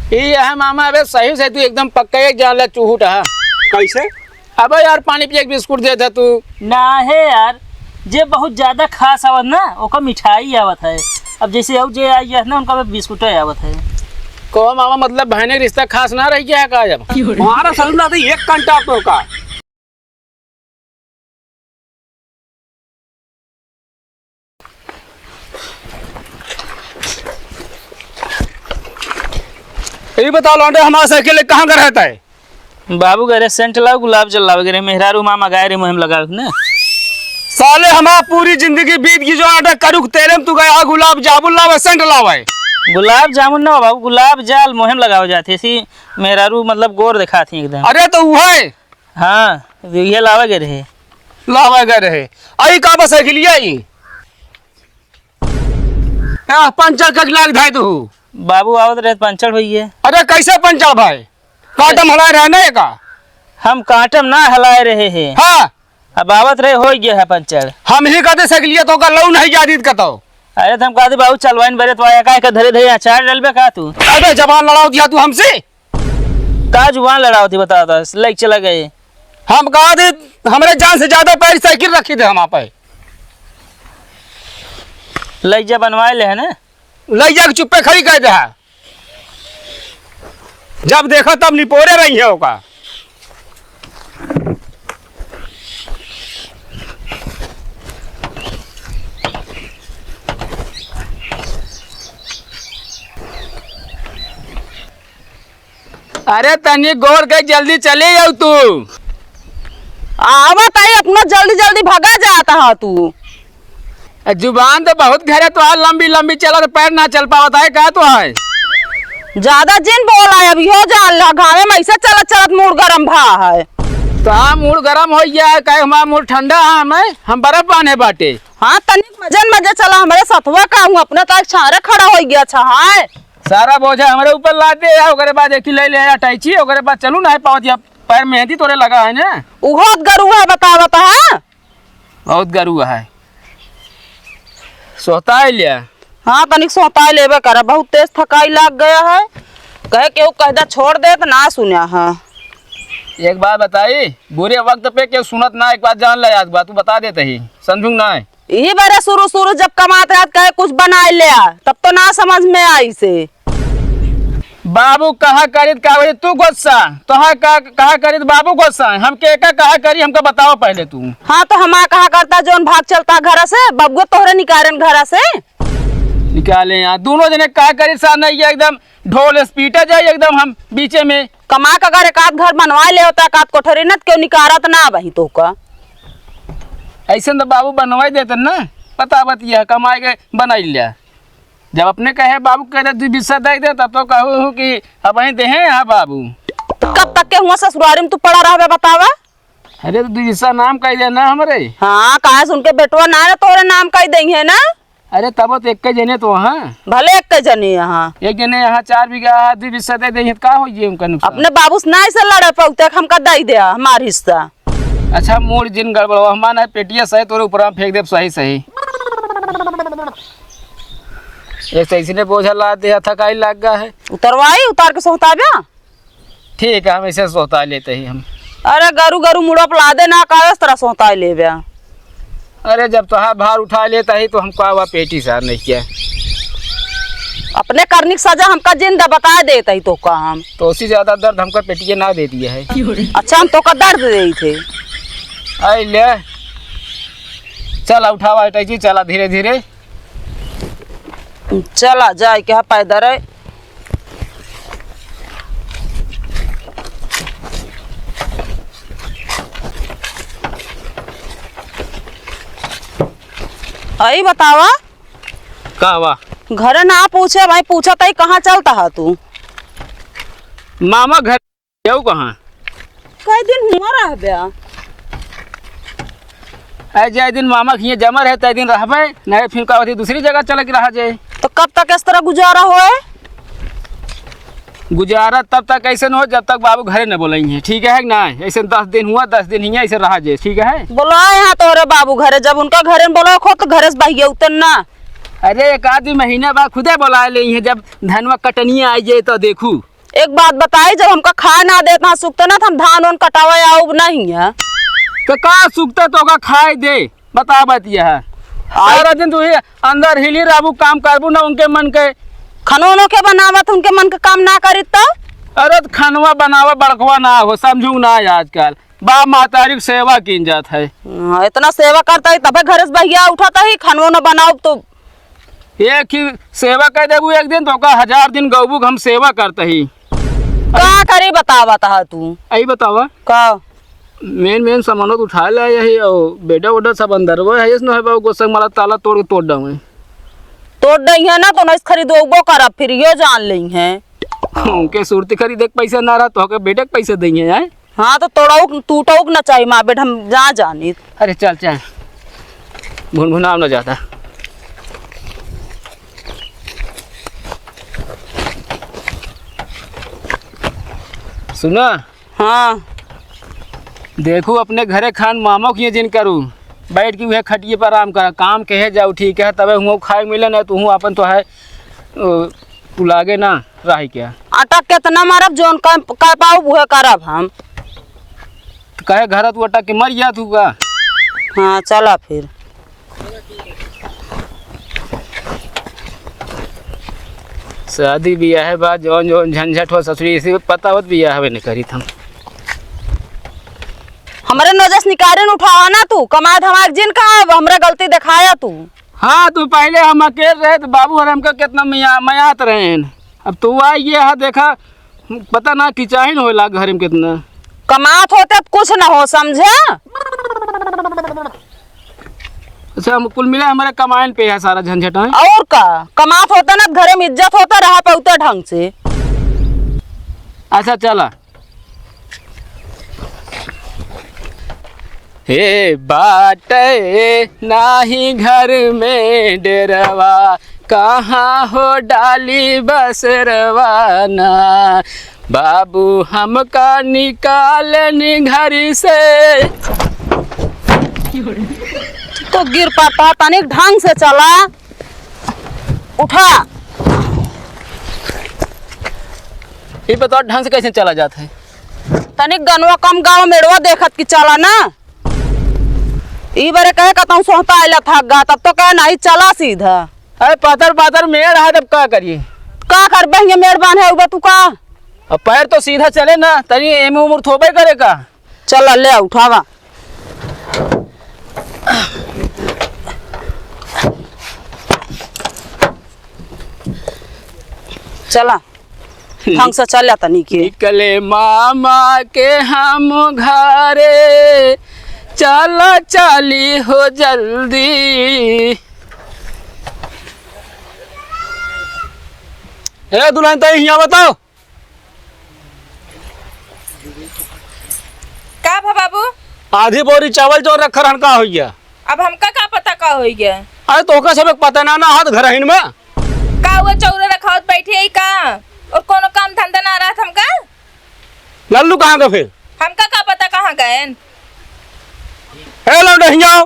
ये है मामा, अबे सही से तू एकदम पक्का एक जान ले चूहूट है। कैसे? अबे यार पानी पिए एक बिस्कुट दे दे तू। ना है यार, जे बहुत ज्यादा खास आवत ना ओका मिठाई आवत है। अब जैसे अब जे आई है ना उनका बिस्कुट आवत है। को मामा मतलब बहने का रिश्ता खास ना रह गया है का? जब हमारा समझ ना था 1 घंटा तो का। ये बताओ लौंडे, हमारा साइकिल कहाँ का रहता है? बाबू गरे सेंट लाओ, गुलाब जल लाओ गरे, मेहरारू मामा गाय रे मुहिम लगाओ ना। साले हमारा पूरी जिंदगी बीत गई जो आटा करुक तेरे में तू गया गुलाब जामुन लावे सेंट लावे। गुलाब जामुन ना बाबू, गुलाब जल मुहिम लगाओ जाती थी मेहरारू, मतलब गोर दिखाती एकदम। अरे तो वो है। हाँ ये लावे गरे लावे गए रहे आई का बस साइकिल आई पंचर कट लाग धाय तू। बाबू आवत रहे पंचर हुई है। अरे कैसे पंचर भाई? काटम हला रहने का हम काटम ना हलाए रहे हैं। हाँ अब आवत रहे हो गया है पंचर। हम ही कहते साइकिलिया तो का लऊ नहीं जादीद कतो। अरे तुम कहते बाबू चलवाइन बरे तो आया का धरे धरे अचार डलबे का तू? अबे जबान लड़ाओ दिया तू हमसे। का जुबान लड़ाओ थी बता दो, लाइक चला गए। हम कहा थे हमारे जान से ज्यादा पैर साइकिल रखी थे हम पे। लज्जा बनवाए ले है ना, लई जा चुप्पे खड़ी कह दे। जब देखो तब निपोरे रही है ओका। अरे तनी गौर के जल्दी चले जाओ तू। आवत आई अपना जल्दी जल्दी भगा जाता है तू। जुबान तो बहुत घरे तो लंबी लंबी चला तो पैर ना चल पावत है का तो है। ज्यादा जिन बोला है अभी हो जा घावे में ऐसे चलत चलत मूड गरम भा है। तो हाँ मूड गरम हो गया है, कहे हमारा मूड ठंडा है, हम बर्फ पाने बाटे। हाँ तनिक मजन मजे चला हमारे सतवा का हूँ अपने तक छारे खड़ा हो गया। अच्छा है सारा बोझा हमारे ऊपर लादे है, ओकरे बाद एक ले ले अटैची, ओकरे बाद चलू ना पावत या पैर मेहंदी तोरे लगा है ना। उहोत गरु है बतावत है। बहुत गरुआ है। सोता है लिया। हाँ तनिक सोता लेबे कर, बहुत तेज थकाई लग गया है। कहे केहू कहदा छोड़ दे तो ना सुना है। एक बात बताई, बुरे वक्त पे केहू सुनत ना, एक बात जान ले आज बात तू बता देते ही समझू ना। यही बारे शुरू शुरू जब कमाते रह कहे कुछ बनाए ले तब तो ना समझ में आई से। बाबू कहा करित का वही तू गुस्सा तो कहा करित बाबू गुस्सा, हम के कहा करी हमको बताओ पहले तू। हाँ तो हमारा कहा करता जोन भाग चलता घर से बबुआ तोहरे निकारन घर से निकाले यहाँ दोनों जने कहा करी सा नहीं है, एकदम ढोल स्पीटा जाए एकदम हम बीचे में। कमा का अगर एक आध घर बनवा ले होता एक आध कोठरी न क्यों निकारत ना वही तो का। ऐसे तो बाबू बनवाई देते ना, पता बतिया कमाए के बनाई लिया। जब अपने कहे बाबू कह दे बिस्सा दे दे तब तो कहूँ कि अब वहीं दे यहाँ बाबू। तो कब तक के हुआ ससुरारी में तू पड़ा रहा बतावा। अरे तो बिस्सा नाम कह देना हमारे। हाँ कहा सुन के बेटवा ना तोरे नाम कह देंगे ना। अरे तब तो एक जने तो वहाँ भले एक के जने यहाँ एक जने यहाँ 4 बीघा बिस्सा दे देंगे का हो ये उनका नुकसान। अपने बाबू से ना ऐसे लड़े पौते हमका दे दे हमार हिस्सा। अच्छा मूड जिन गड़बड़ हमारा पेटिया सही तोरे ऊपर फेंक दे सही सही। एक सही ने बोझा ला दे थकाई लग गया है। उतरवाई उतार के सोता ब्या। ठीक है हम ऐसे सोता लेते ही हम। अरे गरु गरु मुड़ा पला दे ना का इस तरह सोता ले ब्या। अरे जब तो भार उठा लेता ही तो हमको हुआ पेटी सार नहीं किया। अपने करने की सजा हमका जिंदा बता देता ही तो का हम तो उससे ज्यादा दर्द हमको पेटिया ना दे दिया है। अच्छा हम तो का दर्द दे थे। आई ले चला उठावा अटैची चला धीरे धीरे चला जाए क्या पैदल है। आई बतावा का हुआ? घर ना पूछे भाई पूछा तई कहाँ चलता है तू? मामा घर क्यों कहाँ कई दिन हुआ रह गया। जय दिन मामा खिए जमा रहे तय दिन रहबे नहीं फिर का दूसरी जगह चल के रहा जाए। तो कब तक इस तरह गुजारा होए? गुजारा तब तक ऐसे न हो जब तक बाबू घरे न बोलेंगे, ठीक है ना। ऐसे 10 दिन हुआ 10 दिन ही ऐसे रहा जाए, ठीक है। बोला यहाँ तोरे बाबू घरे जब उनका घरे में बोला खो तो घरे से बहिए उतरना। अरे 1 आध महीना बाद खुदे बोला ले जब धनवा कटनिया आई जाए तो देखू। एक बात बताई, जब हमका खाए ना देता सुखते ना तो हम धान वान कटावे आऊ नहीं है। तो का सुखते तो का खाए दे बता बतिया सारा दिन तू अंदर हिली रहबू काम करबू ना उनके मन के खनोनो के बनावत उनके मन के काम ना करी तो। अरे तो खनवा बनावा बड़कवा ना हो समझू ना आजकल बाप मातारी की सेवा की जात है। इतना सेवा करता है तबे घर से भैया उठाता ही खनवो न बनाओ तो। एक ही सेवा कर देबू एक दिन तो का 1000 दिन गौबू हम सेवा करते ही का करी बतावा ता तू। आई बतावा का मेन सामान तो उठा ले यही और बेटा उडा सब अंदर वो है इसनो है बाबू गोसंग माला ताला तोड़ के तोड़ डाऊं तोड़ दई है ना तो नहीं खरीदो करब फिर ये जान ली है। उनके सूरती खरीदे के पैसा ना रहा तो के बेटे के पैसे देंगे यार। हाँ तो तोड़ाऊ टूटाऊ न चाहिए माँ बेट हम जहाँ जानी। अरे चल चल भुन भुना ना जाता। सुना हाँ देखू अपने घरे खान मामा की जिन करूँ बैठ के वह खटिए पर आराम कर काम कहे जाऊ ठीक है तबे हुआ खाए मिले ना तो हूँ अपन तो है तू लागे ना राही क्या अटक कितना मारब जोन कर पाऊ वो करब हम। तो कहे घर तू अटक के मर जा तू का। हाँ चला फिर। शादी बिया है बात जौन जौन झंझट हो ससुरी इसी पता होत बिया हवे नहीं करी थम हमारे नजस निकारे उठावा ना तू कमाद हमार जिन कहा हमरा गलती दिखाया तू। हाँ तू पहले हम अकेले रहे तो बाबू और हमका कितना मयात रहे हैं अब तू आई ये है देखा पता ना किचाहिन होला घर में कितना कमात होते तो कुछ ना हो समझे। अच्छा हम कुल मिला हमारे कमाइन पे है सारा झंझट है। और का कमात होता ना घरे में इज्जत होता रहा पौता ढंग से। अच्छा चला हे बाटे नाही घर में डेरवा कहाँ हो डाली बसरवाना बाबू हमका निकालनी घर से। तो गिर पाता तनिक ढंग से चला उठा। ये बताओ ढंग से कैसे चला जाता है। तनिक गनवा कम गाँव मेड़वा देखत की चला ना ई बारे कहे कहता सोहता आइला थक गा तब तो कहे नहीं चला सीधा। अरे पातर पातर मेड़ है तब क्या करिए का कर बहिया मेड़बान है तू का। अब पैर तो सीधा चले ना तनी एमे उम्र थोबे करे का। चल ले उठावा चला ढंग से चल तनी के। निकले मामा के हम घरे चला चाली हो जल्दी। ए दुल्हन तई यहाँ बताओ का भा बाबू आधी बोरी चावल जो रखा रहन का हो गया। अब हमका का पता का हो गया अरे तो का सब पता ना हाथ घर हिन में का हुआ चौरे रखावत बैठी है का और कोनो काम धंधा ना रहा हमका। लल्लू कहाँ का फिर हमका का पता कहाँ गए। हे लौटे जाओ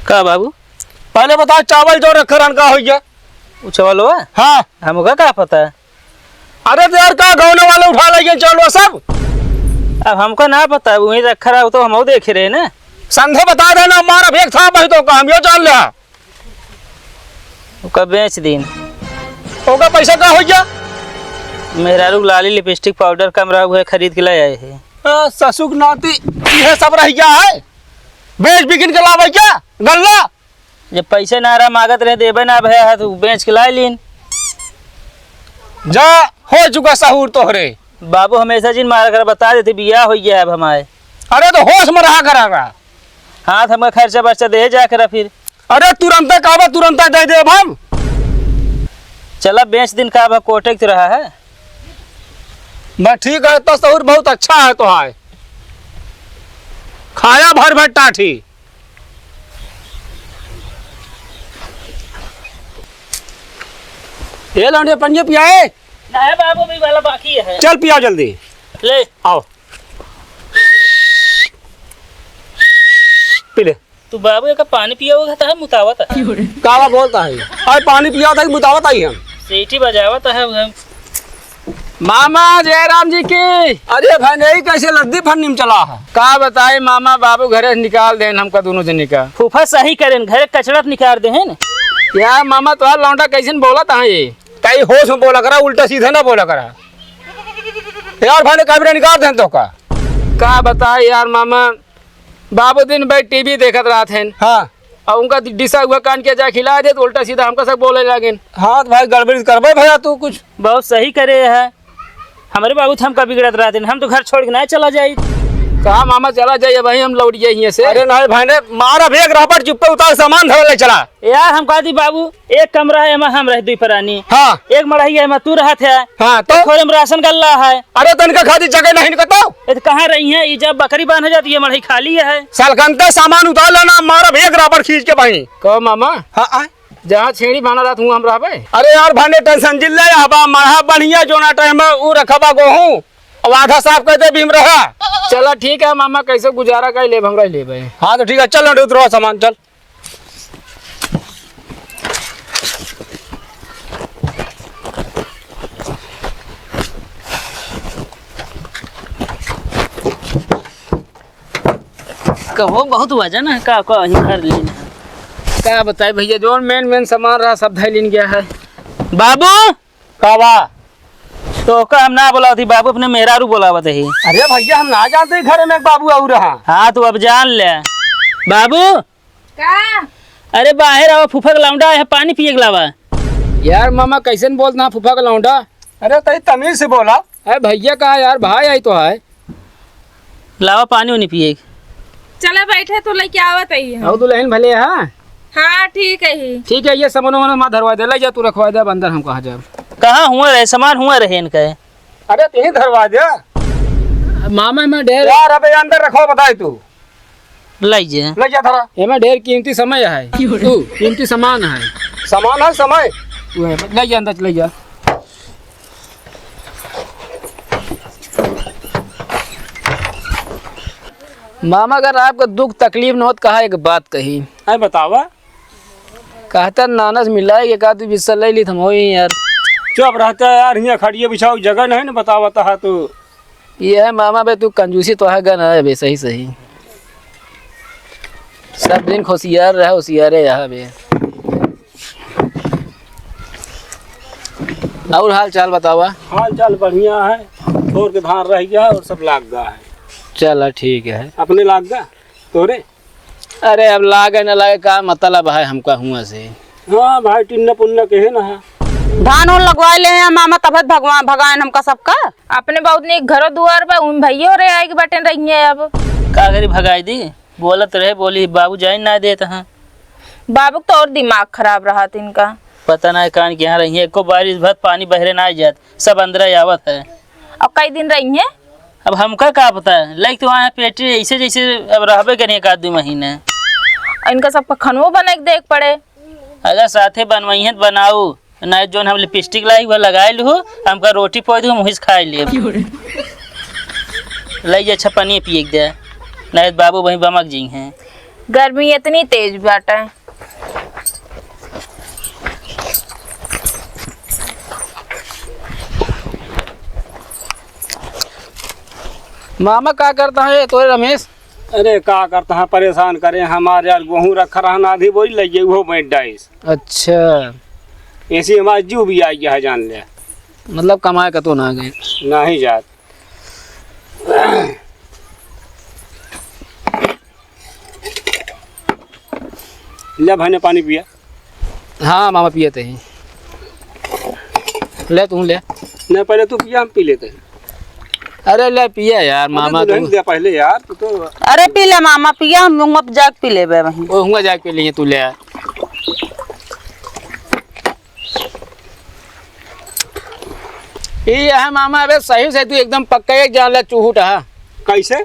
का बाबू पहले बताओ चावल जो रखा रहन का हो गया। चावल हुआ हाँ हमका का पता। अरे तो यार का गौने वाले उठा ले चलो सब। अब हमको ना पता वहीं रखा रहा तो हम देख रहे ना संधे बता देना हमारा भेग था भाई तो का हम यो जान लिया उसका बेच दिन होगा पैसा का हो गया। मेरा रूप लाली लिपस्टिक पाउडर कमरा हुआ खरीद के लाए है। ससुक नाती ये सब रह गया है बेच बिकिन के लावे क्या गल्ला। जब पैसे ना रहा मागत रहे देवे ना भैया है तो बेच के लाई लीन। जा हो चुका सहूर तोहरे बाबू हमेशा जिन मारा कर बता देते बिया हो गया अब हमारे। अरे तो होश में रहा करेगा हाथ हमका खर्चा बर्चा दे जाकर फिर। अरे तुरंत काबा तुरंत दे दे हम चला बेच दिन का कोटे तो रहा है बस ठीक है तो सहूर बहुत अच्छा है तो है खाया भर भर टाठी। ये लौंडे पंजे पियाए ना है बाबू भी वाला बाकी है। चल पिया जल्दी ले आओ पी ले तू बाबू का पानी पिया होगा था मुतावत है कावा बोलता है अरे पानी पिया था कि मुतावत आई हम सीटी बजावत है मामा जयराम जी की। अरे भाई नहीं कैसे लद्दी फन्नी में चला है। का बताए मामा बाबू घरे से निकाल देन हमका दोनों जने का। फूफा सही करें घर कचरा निकाल दे है ना यार मामा तो लौंडा कैसे बोला था ये। कहीं होश में बोला करा उल्टा सीधे ना बोला करा यार भाई ने कैमरे निकाल दे तो का बताए यार मामा बाबू दिन भाई टीवी देखत रहा थे हाँ और उनका डिसा हुआ कान के जा खिला दे तो उल्टा सीधा हमका सब बोले लगे। हाँ तो भाई गड़बड़ी करबे भैया तू कुछ। बहुत सही करे है हमारे बाबू तो हमका बिगड़त रहा थे हम तो घर छोड़ के नहीं चला जाए कहा मामा चला जाइए भाई हम लौट जाइए यहाँ से। अरे नहीं भाई ने मारा भेग रहा पर चुप्पे उतार सामान धर ले चला। यार हम कहा थी बाबू एक कमरा है हम रह दुई परानी हाँ एक मढ़ाई है तू रहा थे हाँ तो थोड़े में राशन गल्ला है अरे तन का खाती जगह नहीं निकलता ये तो कहाँ रही है ये जब बकरी बांध हो जाती है मढ़ाई खाली है सालकंते सामान उतार लेना मारा भेग रहा पर खींच के भाई। कहो मामा हाँ आए जहाँ छेड़ी बाना रहा हूँ हम रहा। अरे यार भाई ने टेंशन जिले हवा मढ़ा बढ़िया जो ना टाइम में वो रखबा गोहूँ अब आधा साफ कहते भीम रहा। चलो ठीक है मामा कैसे गुजारा कर ले हमरा ले भाई। हाँ तो ठीक है चल ना उतरो सामान चल। कहो बहुत वजन है का घर लेना क्या बताए भैया जो मेन सामान रहा सब धैलिन गया है। बाबू कावा तो का हम ना बोला थी बाबू अपने मेहरारू बोलावत है। अरे भैया हम ना जानते घर में एक बाबू आऊ रहा। हाँ तू अब जान ले बाबू का अरे बाहर आओ फूफा का लौंडा है पानी पिए लावा। यार मामा कैसे बोलता फूफा का लौंडा। अरे तई तमीज से बोला। अरे भैया कहा यार भाई आई तो है लावा पानी नहीं पिए। चला बैठे तो लेके आवत है अब दुल्हन भले हाँ हाँ ठीक है ही ठीक है ये सामान माँ धरवा दे जा तू रखवा दे अंदर हम कहा जाए। कहाँ हुआ रहे सामान हुआ रहे इनका अरे तीन धरवा दे मामा में ढेर यार अबे अंदर रखो बताए तू लीजिए ले जा धरा एमे ढेर कीमती समय है तू कीमती सामान है सामान है समय ले जा अंदर ले जा। मामा अगर आपको दुख तकलीफ न हो तो कहा एक बात कही है बतावा कहता नानस मिला है का तू बिस्सा ले ली थम हो यार। चुप रहता है यार यहाँ खड़िए बिछाओ जगह नहीं ना बतावता है तू। ये है मामा बे तू कंजूसी तो है ना बे सही सही सब दिन होशियार रहा होशियार है यहाँ बे। और हाल चाल बतावा। हाल चाल बढ़िया है छोड़ के धान रह गया और सब लाग गया है। चला ठीक है अपने लाग गया तोरे। अरे अब लागे न लागे का मतलब है हमका हुआ से। हाँ भाई टिन्ना पुन्ना के है ना है धान उन लगवा ले हैं मामा तबत भगवान भगवान हमका सबका। अपने बहुत ने घरो दुआर पर उन भैया रे आए के बटन रही है अब का करी भगाई दी बोलत रहे बोली बाबू जाए ना देता है। बाबू तो और दिमाग खराब रहा था इनका पता ना कान के यहाँ रही है एको बारिश भर पानी बहरे ना जात सब अंदर आवत है। और कई दिन रही है अब हमका का पता है लाइक तो वहाँ पेट ऐसे जैसे अब रहबे करिए एक आध 2 महीने। इनका सबका खनवो बने के देख पड़े। अगर साथे बनवाई है तो बनाऊ ना जो हम लिपस्टिक लाई वह लगाए लू हमका रोटी पोई दू मुहिस खाए लिए लाई अच्छा पानी पिए दे नहीं बाबू वहीं बमक जी हैं। गर्मी इतनी तेज बाटा है। मामा क्या करता है तो रमेश। अरे का करता है परेशान करे हमारे यार गेहूँ रखा रहा आधी बोरी लगे वो बैठ डाइस। अच्छा ऐसी हमारे जीव भी आई है जान ले मतलब कमाए का तो ना गए ना ही जात। ले भाई ने पानी पिया। हाँ मामा पिए थे ले तू ले नहीं पहले तू पिया हम पी लेते हैं। अरे ले पिया यार मामा तू दे पहले यार तू तो। अरे पी ले मामा पिया हम मुँह में जाग पी ले वहीं। ओ हुआ जाके पी लिए तू ले आ। ये है मामा अबे सही से तू एकदम पक्का एक जान ले चूहूट है कैसे।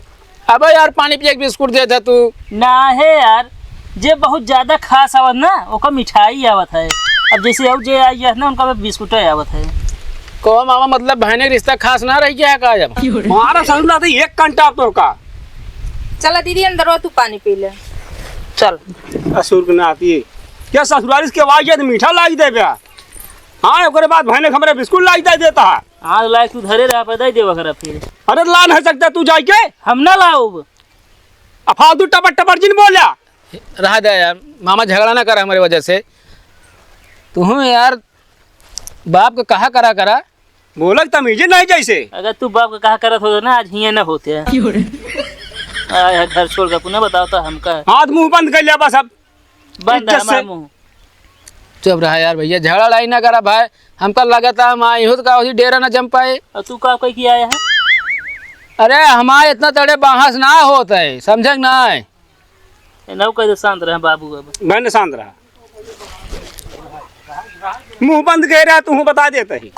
अबे यार पानी पिए बिस्कुट दे था तू ना है यार जे बहुत ज्यादा खास आवत ना ओका मिठाई आवत है। अब जैसे अब जे आई है ना उनका बिस्कुट आवत है। को मामा मतलब बहने का रिश्ता खास ना रही क्या का जब हमारा समझ ला था 1 घंटा तो का। चला दीदी अंदर हो तू पानी पी ले। चल असुर के नाती क्या ससुरालिस के आवाज है तो मीठा लाई दे बया। हाँ ओकरे बाद भाई ने हमरे बिस्कुट लाई दे देता है। हाँ लायक तू धरे रहा पैदा ही देवा कर फिर अरे ला नहीं सकता तू जाई के हम ना लाओ। फालतू टपर टपर जिन बोला। रहा दे यार मामा, झगड़ा ना करा हमारे वजह से। तुम यार बाप को कहा करा बोलक तमीजे नहीं जैसे। अगर तू बाप का कहा करत हो ना आज हिये न होते आया घर छोड़ कर पुनः बताओ तो हमका हाथ मुंह बंद कर लिया बस अब। बंद है इज्जत से। हमारा मुंह। चुप रहा यार भैया, झगड़ा लड़ाई ना करा भाई। हमका लगा था हम आई हो तो का डेरा ना जम पाए। और तू का कोई किया आया है? अरे हमारे इतना तड़े बाहस ना होता है, समझ ना है। नौ कह दे शांत रहे बाबू। अब मैंने शांत रहा, मुंह बंद कह रहा तू बता देता ही।